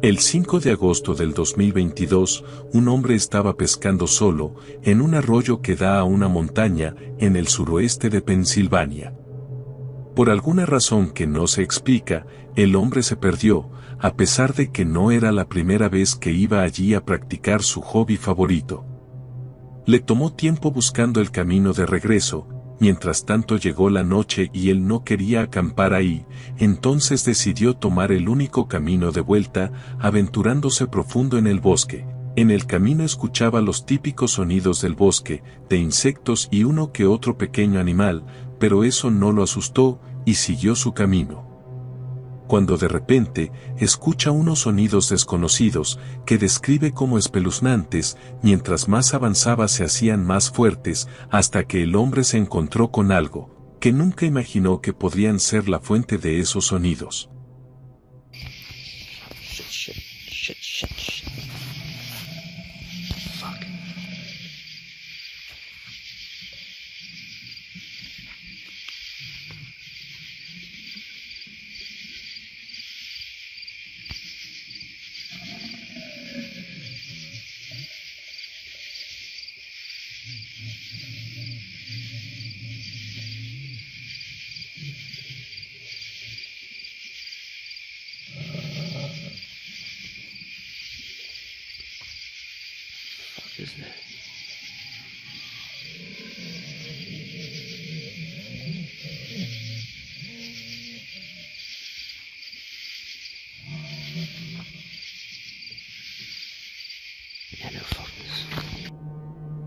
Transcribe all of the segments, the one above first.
El 5 de agosto del 2022, un hombre estaba pescando solo, en un arroyo que da a una montaña, en el suroeste de Pensilvania. Por alguna razón que no se explica, el hombre se perdió, a pesar de que no era la primera vez que iba allí a practicar su hobby favorito. Le tomó tiempo buscando el camino de regreso. Mientras tanto llegó la noche y él no quería acampar ahí, entonces decidió tomar el único camino de vuelta, aventurándose profundo en el bosque. En el camino escuchaba los típicos sonidos del bosque, de insectos y uno que otro pequeño animal, pero eso no lo asustó, y siguió su camino. Cuando de repente, escucha unos sonidos desconocidos, que describe como espeluznantes, mientras más avanzaba se hacían más fuertes, hasta que el hombre se encontró con algo, que nunca imaginó que podrían ser la fuente de esos sonidos.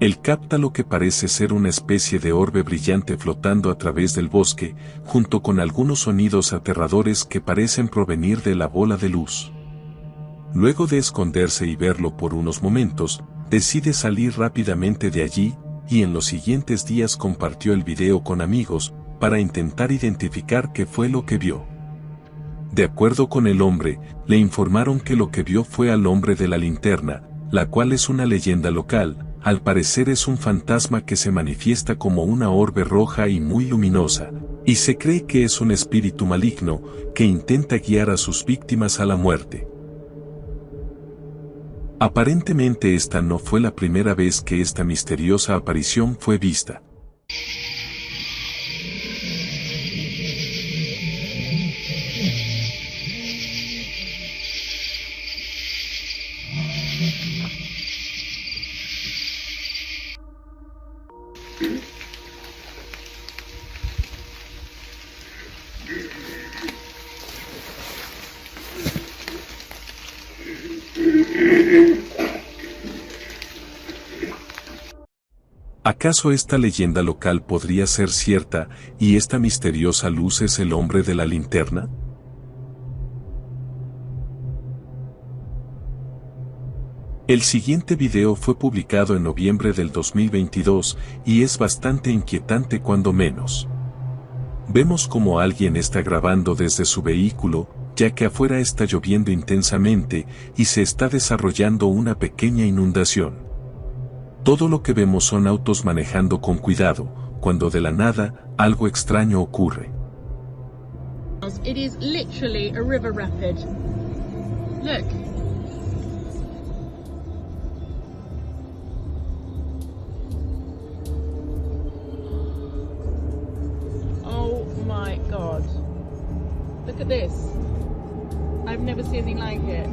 Él capta lo que parece ser una especie de orbe brillante flotando a través del bosque, junto con algunos sonidos aterradores que parecen provenir de la bola de luz. Luego de esconderse y verlo por unos momentos, decide salir rápidamente de allí, y en los siguientes días compartió el video con amigos, para intentar identificar qué fue lo que vio. De acuerdo con el hombre, le informaron que lo que vio fue al hombre de la linterna, la cual es una leyenda local. Al parecer es un fantasma que se manifiesta como una orbe roja y muy luminosa, y se cree que es un espíritu maligno, que intenta guiar a sus víctimas a la muerte. Aparentemente esta no fue la primera vez que esta misteriosa aparición fue vista. ¿Acaso esta leyenda local podría ser cierta, y esta misteriosa luz es el hombre de la linterna? El siguiente video fue publicado en noviembre del 2022, y es bastante inquietante cuando menos. Vemos como alguien está grabando desde su vehículo, ya que afuera está lloviendo intensamente, y se está desarrollando una pequeña inundación. Todo lo que vemos son autos manejando con cuidado, cuando de la nada, algo extraño ocurre. It is literally a river rapid. Look. Oh my God. Look at this. I've never seen anything like it.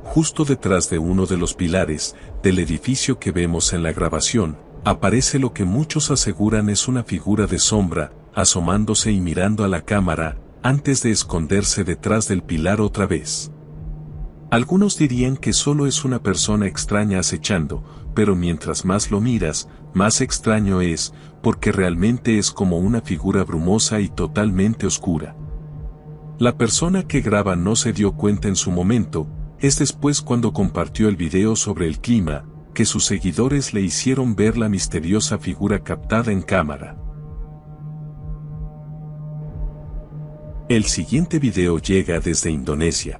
Justo detrás de uno de los pilares del edificio que vemos en la grabación, aparece lo que muchos aseguran es una figura de sombra, asomándose y mirando a la cámara, antes de esconderse detrás del pilar otra vez. Algunos dirían que solo es una persona extraña acechando, pero mientras más lo miras, más extraño es, porque realmente es como una figura brumosa y totalmente oscura. La persona que graba no se dio cuenta en su momento. Es después cuando compartió el video sobre el clima, que sus seguidores le hicieron ver la misteriosa figura captada en cámara. El siguiente video llega desde Indonesia.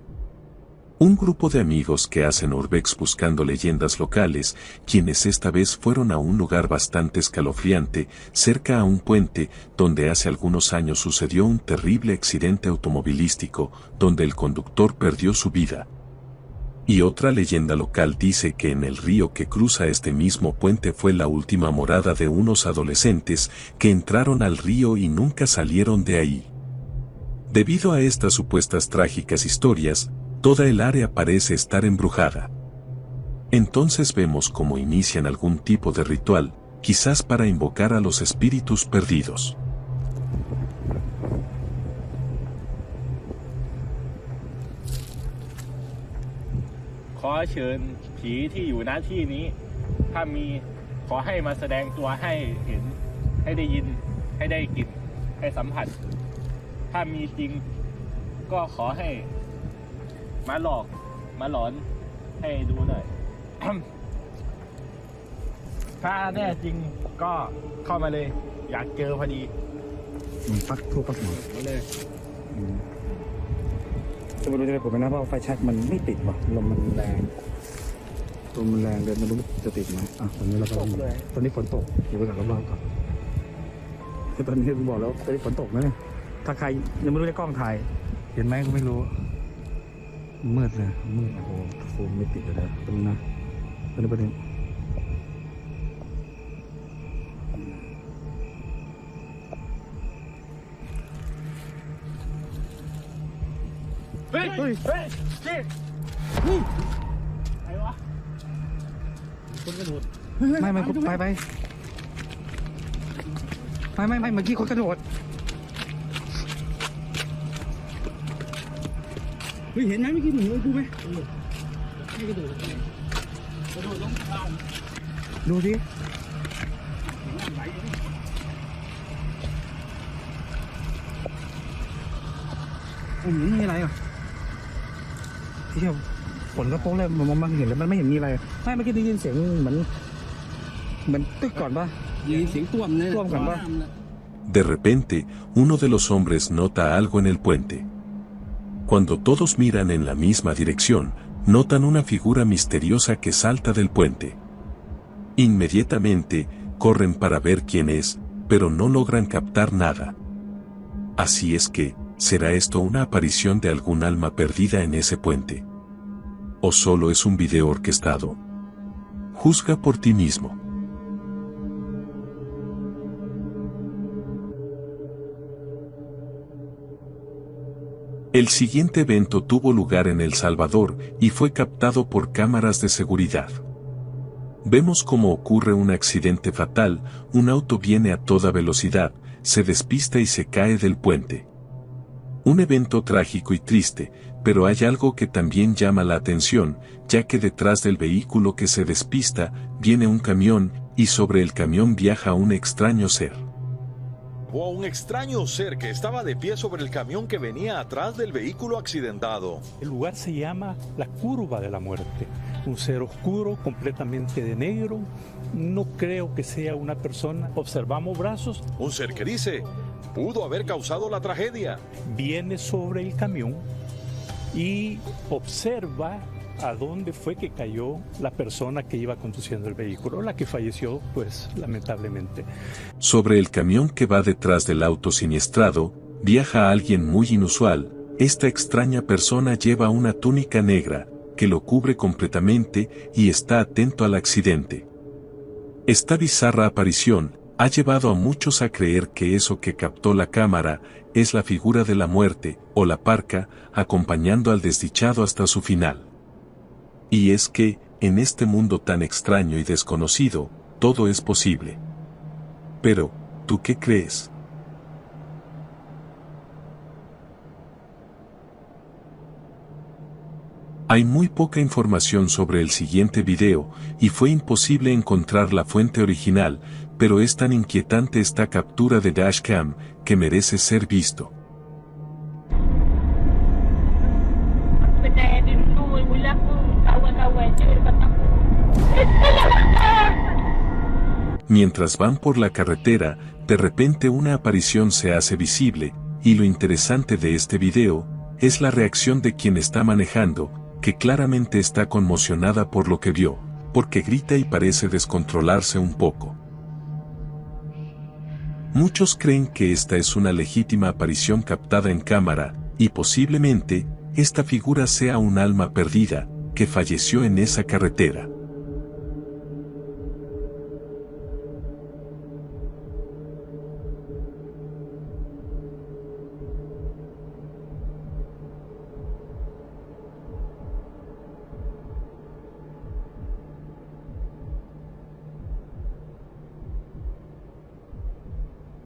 Un grupo de amigos que hacen urbex buscando leyendas locales, quienes esta vez fueron a un lugar bastante escalofriante, cerca a un puente, donde hace algunos años sucedió un terrible accidente automovilístico, donde el conductor perdió su vida. Y otra leyenda local dice que en el río que cruza este mismo puente fue la última morada de unos adolescentes que entraron al río y nunca salieron de ahí. Debido a estas supuestas trágicas historias, toda el área parece estar embrujada. Entonces vemos cómo inician algún tipo de ritual, quizás para invocar a los espíritus perdidos.ปักทั่วปักหมดเลยจะไม่รู้จะไปผมไม่น่าเพราะไฟแช็กมันไม่ติดว่ะลมมันแรงเดินไม่รู้จะติดไหมตอนนี้เราก็ตอนนี้ฝนตกอยู่ไปกับรอบๆก่อนตอนนี้ผมบอกแล้วตอนนี้ฝนตกนะเนี่ยถ้าใครยังไม่รู้จะกล้องถ่ายเห็นไหมก็ไม่รู้มืดเลยมืดโอ้โหโฟมไม่ติดเลยนะตรงนี้นะตอนนี้ประเด็นไม่เมื่อกี้คนกระโดดเห็นไหมเมื่อกี้หนูดูไหมดูสิไม่มีอะไรอ่ะที่ฝนก็ตกเลยมองมาเห็นแล้วมันไม่เห็นมีอะไรไม่เมื่อกี้ได้ยินเสียงเหมือนตึกก่อนป่ะเสียงต้วมก่อนป่ะ De repente, uno de los hombres nota algo en el puente. Cuando todos miran en la misma dirección, notan una figura misteriosa que salta del puente. Inmediatamente, corren para ver quién es, pero no logran captar nada. Así es que, ¿será esto una aparición de algún alma perdida en ese puente? ¿O solo es un video orquestado? Juzga por ti mismo. El siguiente evento tuvo lugar en El Salvador y fue captado por cámaras de seguridad. Vemos cómo ocurre un accidente fatal, un auto viene a toda velocidad, se despista y se cae del puente. Un evento trágico y triste, pero hay algo que también llama la atención, ya que detrás del vehículo que se despista, viene un camión, y sobre el camión viaja un extraño ser. O un extraño ser que estaba de pie sobre el camión que venía atrás del vehículo accidentado. El lugar se llama la Curva de la Muerte. Un ser oscuro, completamente de negro. No creo que sea una persona. Observamos brazos. Un ser que dice, pudo haber causado la tragedia. Viene sobre el camión y observa a dónde fue que cayó la persona que iba conduciendo el vehículo, la que falleció, pues, lamentablemente. Sobre el camión que va detrás del auto siniestrado, viaja alguien muy inusual. Esta extraña persona lleva una túnica negra, que lo cubre completamente y está atento al accidente. Esta bizarra aparición ha llevado a muchos a creer que eso que captó la cámara es la figura de la muerte, o la parca, acompañando al desdichado hasta su final. Y es que, en este mundo tan extraño y desconocido, todo es posible. Pero, ¿tú qué crees? Hay muy poca información sobre el siguiente video, y fue imposible encontrar la fuente original, pero es tan inquietante esta captura de dashcam, que merece ser visto. Mientras van por la carretera, de repente una aparición se hace visible, y lo interesante de este video, es la reacción de quien está manejando, que claramente está conmocionada por lo que vio, porque grita y parece descontrolarse un poco. Muchos creen que esta es una legítima aparición captada en cámara, y posiblemente, esta figura sea un alma perdida, que falleció en esa carretera.